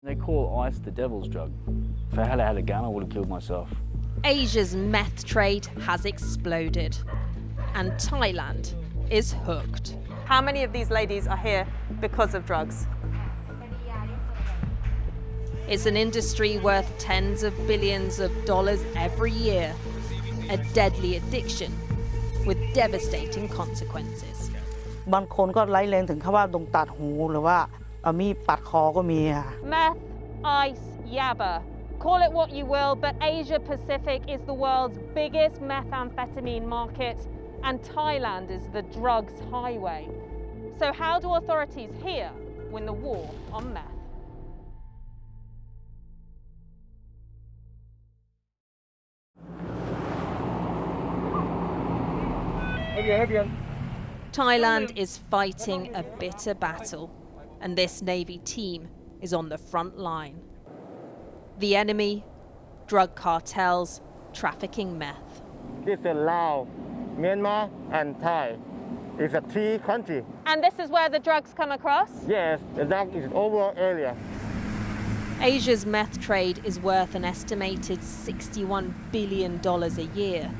They call ice the devil's drug. If I had had a gun, I would have killed myself. Asia's meth trade has exploded, and Thailand is hooked. How many of these ladies are here because of drugs? It's an industry worth tens of billions of dollars every year, a deadly addiction with devastating consequences. บางคนก็ร้ายแรงถึงขั้นว่าโดนตัดหูหรือว่าเอามีดปัดคอก็มีค่ะ Meth, ice, Yaba. Call it what you will, but Asia Pacific is the world's biggest methamphetamine market, and Thailand is the drugs highway. So how do authorities here win the war on meth? Thailand is fighting a bitter battle, and this Navy team is on the front line. The enemy, drug cartels, trafficking meth. This is Laos, Myanmar, and Thai. It's a three country. And this is where the drugs come across? Yes, the drug is overall area. Asia's meth trade is worth an estimated $61 billion a year.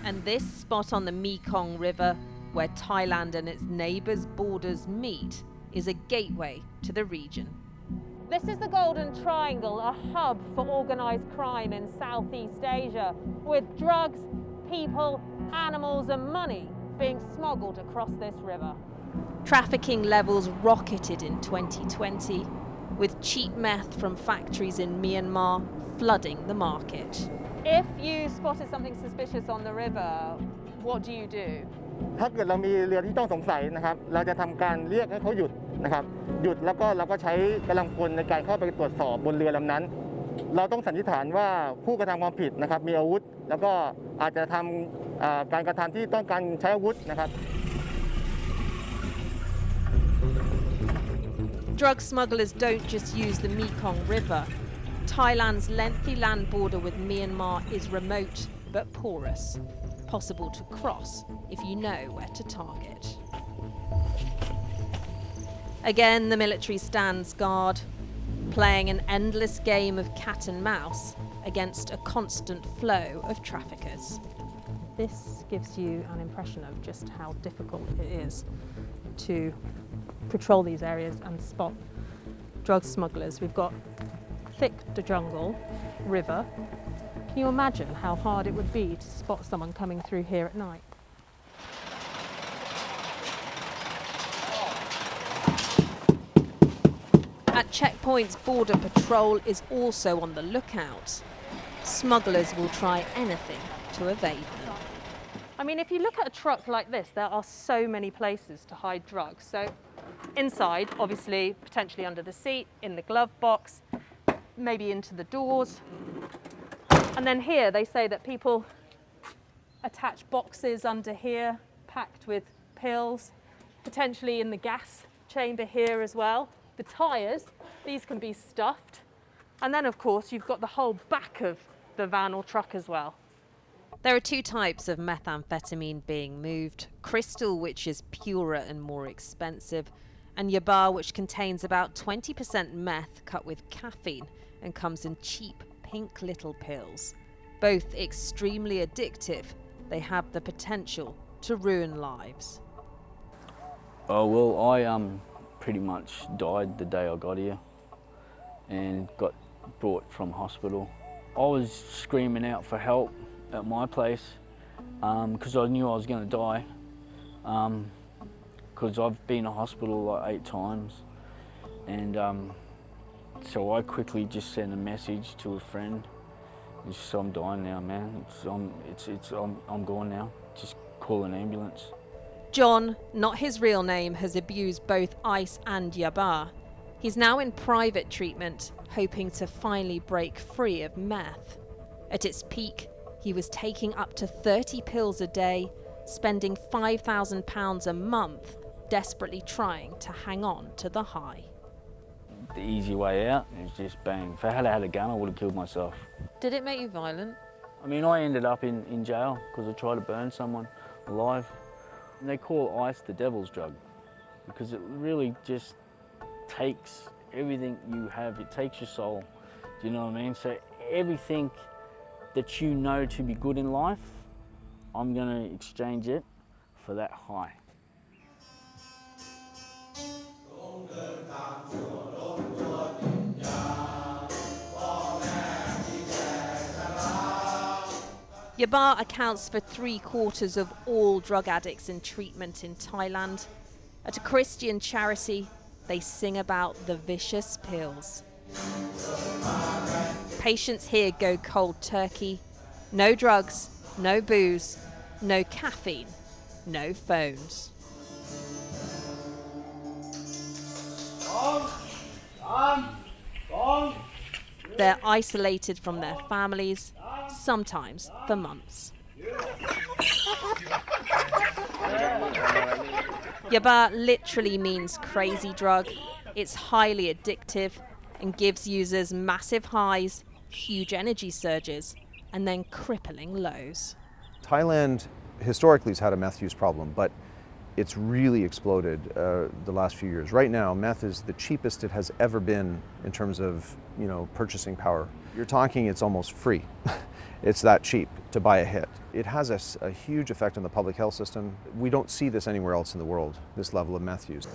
And this spot on the Mekong River, where Thailand and its neighbours' borders meet, is a gateway to the region. This is the Golden Triangle, a hub for organised crime in Southeast Asia, with drugs, people, animals and money being smuggled across this river. Trafficking levels rocketed in 2020, with cheap meth from factories in Myanmar flooding the market. If you spotted something suspicious on the river, what do you do? ถ้าเกิดเรามีเรือที่ต้องสงสัยนะครับเราจะทำการเรียกให้เขาหยุดนะครับหยุดแล้วก็เราก็ใช้กำลังพลในการเข้าไปตรวจสอบบนเรือลำนั้นเราต้องสันนิษฐานว่าผู้กระทำความผิดนะครับมีอาวุธแล้วก็อาจจะทำการกระทำที่ต้องการใช้อาวุธนะครับ Drug smugglers don't just use the Mekong River. Thailand's lengthy land border with Myanmar is remote but porous, possible to cross if you know where to target. Again, the military stands guard, playing an endless game of cat and mouse against a constant flow of traffickers. This gives you an impression of just how difficult it is to patrol these areas and spot drug smugglers. We've got thick jungle, river. Can you imagine how hard it would be to spot someone coming through here at night? At checkpoints, Border Patrol is also on the lookout. Smugglers will try anything to evade them. I mean, if you look at a truck like this, there are so many places to hide drugs. So inside, obviously, potentially under the seat, in the glove box, maybe into the doors. And then here they say that people attach boxes under here, packed with pills, potentially in the gas chamber here as well. The tyres, these can be stuffed. And then, of course, you've got the whole back of the van or truck as well. There are two types of methamphetamine being moved: crystal, which is purer and more expensive, and Yaba, which contains about 20% meth cut with caffeine and comes in cheap pink little pills. Both extremely addictive, they have the potential to ruin lives. Oh, well, I pretty much died the day I got here and got brought from hospital. I was screaming out for help at my place because I knew I was going to die, because I've been to hospital like 8 times, and so I quickly just sent a message to a friend. So I'm dying now, man. I'm gone now. Just call an ambulance. John, not his real name, has abused both ice and Yaba. He's now in private treatment, hoping to finally break free of meth. At its peak, he was taking up to 30 pills a day, spending £5,000 a month, desperately trying to hang on to the high. The easy way out is just bang. If I had had a gun, I would have killed myself. Did it make you violent? I mean, I ended up in jail because I tried to burn someone alive. And they call ice the devil's drug because it really just takes everything you have, it takes your soul. Do you know what I mean? So everything that you know to be good in life, I'm gonna exchange it for that high. Yaba accounts for 3/4 of all drug addicts in treatment in Thailand. At a Christian charity, they sing about the vicious pills. Patients here go cold turkey. No drugs, no booze, no caffeine, no phones. They're isolated from their families, sometimes for months. Yaba literally means crazy drug. It's highly addictive and gives users massive highs, huge energy surges, and then crippling lows. Thailand historically has had a meth use problem, but it's really exploded the last few years. Right now, meth is the cheapest it has ever been in terms of, purchasing power. You're talking it's almost free. It's that cheap to buy a hit. It has a huge effect on the public health system. We don't see this anywhere else in the world, this level of meth use.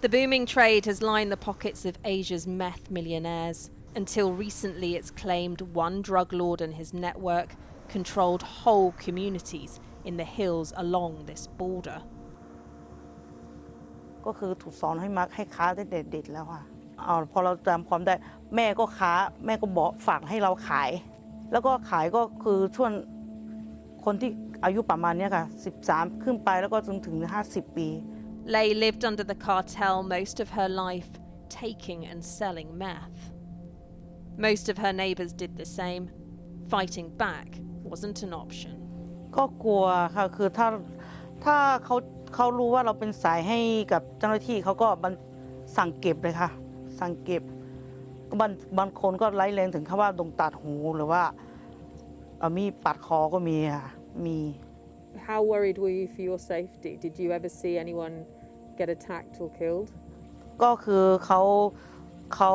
The booming trade has lined the pockets of Asia's meth millionaires. Until recently, it's claimed one drug lord and his network controlled whole communities in the hills along this border. ก็คือถูกสอนให้มักให้ค้าตั้งแต่เด็กแล้วค่ะพอเราจำความได้แม่ก็ค้าแม่ก็บอกฝากให้เราขายแล้วก็ขายก็คือช่วงคนที่อายุประมาณนี้ค่ะ13ขึ้นไปแล้วก็จนถึง50 ปี Lei lived under the cartel most of her life, taking and selling meth. Most of her neighbours did the same. Fighting back wasn't an option. ก็กลัวค่ะคือถ้าเขารู้ว่าเราเป็นสายให้กับเจ้าหน้าที่เขาก็สั่งเก็บเลยค่ะสั่งเก็บบางคนก็ไล่แรงถึงขั้นว่าโดนตัดหูหรือว่ามีปัดคอก็มีค่ะมี How worried were you for your safety? Did you ever see anyone get attacked or killed? ก็คือเขา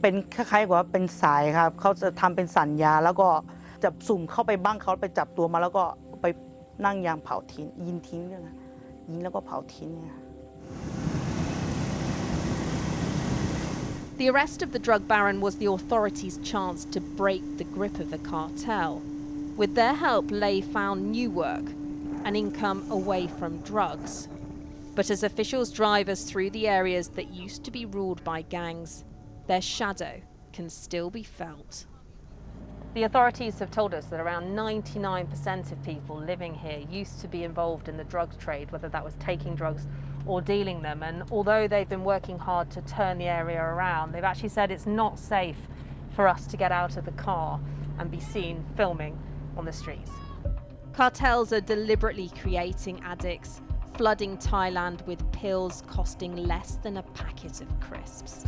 เป็นคล้ายๆว่าเป็นสายครับเขาจะทำเป็นสัญญาแล้วก็จับสุ่มเข้าไปบ้างเขาไปจับตัวมาแล้วก็ไปนั่งยางเผาทิ้งยิงทิ้งเนี่ยนะยิงแล้วก็เผาทิ้งเนี่ย The arrest of the drug baron was the authorities' chance to break the grip of the cartel. With their help, Lei found new work, an income away from drugs. But as officials drive us through the areas that used to be ruled by gangs, their shadow can still be felt. The authorities have told us that around 99% of people living here used to be involved in the drug trade, whether that was taking drugs or dealing them. And although they've been working hard to turn the area around, they've actually said it's not safe for us to get out of the car and be seen filming on the streets. Cartels are deliberately creating addicts, flooding Thailand with pills costing less than a packet of crisps.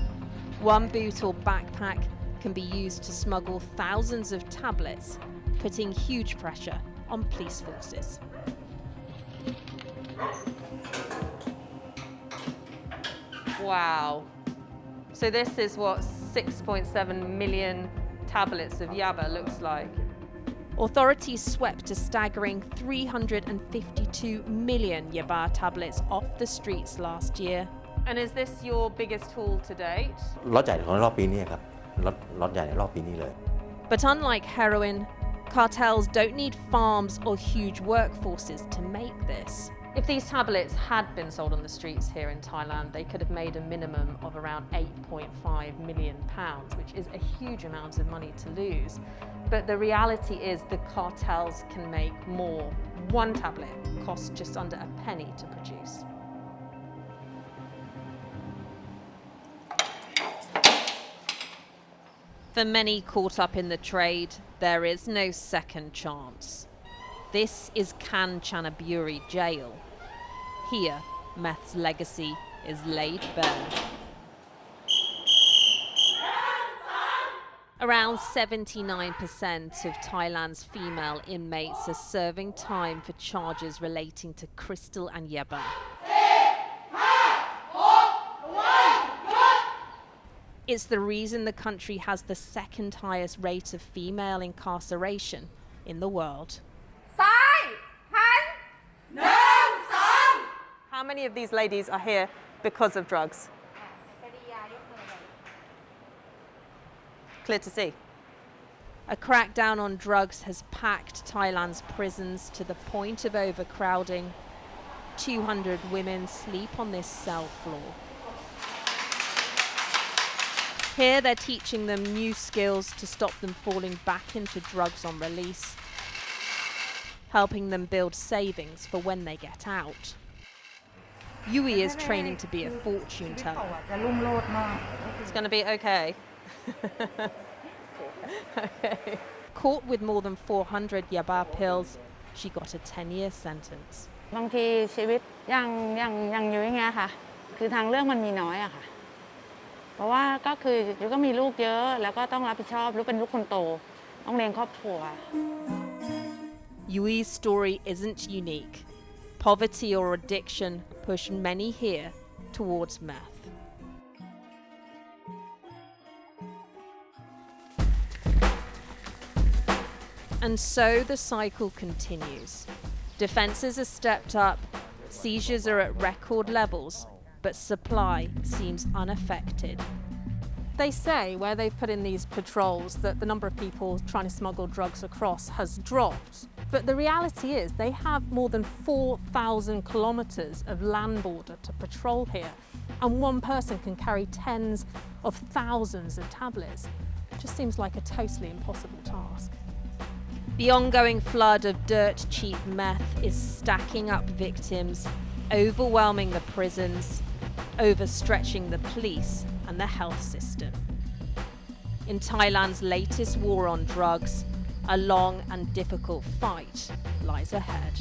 One boot or backpack can be used to smuggle thousands of tablets, putting huge pressure on police forces. Wow. So this is what 6.7 million tablets of Yaba looks like. Authorities swept a staggering 352 million Yaba tablets off the streets last year. And is this your biggest haul to date? ล็อตใหญ่ของรอบปีนี้ครับล็อตใหญ่ในรอบปีนี้เลย But unlike heroin, cartels don't need farms or huge workforces to make this. If these tablets had been sold on the streets here in Thailand, they could have made a minimum of around £8.5 million, which is a huge amount of money to lose. But the reality is the cartels can make more. One tablet costs just under a penny to produce. For many caught up in the trade, there is no second chance. This is Kanchanaburi jail. Here, meth's legacy is laid bare. Around 79% of Thailand's female inmates are serving time for charges relating to crystal and Yaba. It's the reason the country has the second highest rate of female incarceration in the world. How many of these ladies are here because of drugs? Clear to see. A crackdown on drugs has packed Thailand's prisons to the point of overcrowding. 200 women sleep on this cell floor. Here they're teaching them new skills to stop them falling back into drugs on release, helping them build savings for when they get out. Yui is training to be a fortune teller. It's going to be okay. Okay. Caught with more than 400 Yaba pills, she got a 10-year sentence. บางทีชีวิตอย่างยุ้ยเงี้ยค่ะคือทางเลือกมันมีน้อยอะค่ะเพราะว่าก็คือยุ้ยก็มีลูกเยอะแล้วก็ต้องรับผิดชอบลูกเป็นลูกคนโตต้องเลี้ยงครอบครัว Yui's story isn't unique. Poverty or addiction pushed many here towards meth. And so the cycle continues. Defences are stepped up, seizures are at record levels, but supply seems unaffected. They say where they've put in these patrols that the number of people trying to smuggle drugs across has dropped. But the reality is they have more than 4,000 kilometres of land border to patrol here, and one person can carry tens of thousands of tablets. It just seems like a totally impossible task. The ongoing flood of dirt-cheap meth is stacking up victims, overwhelming the prisons, overstretching the police and the health system. In Thailand's latest war on drugs, a long and difficult fight lies ahead.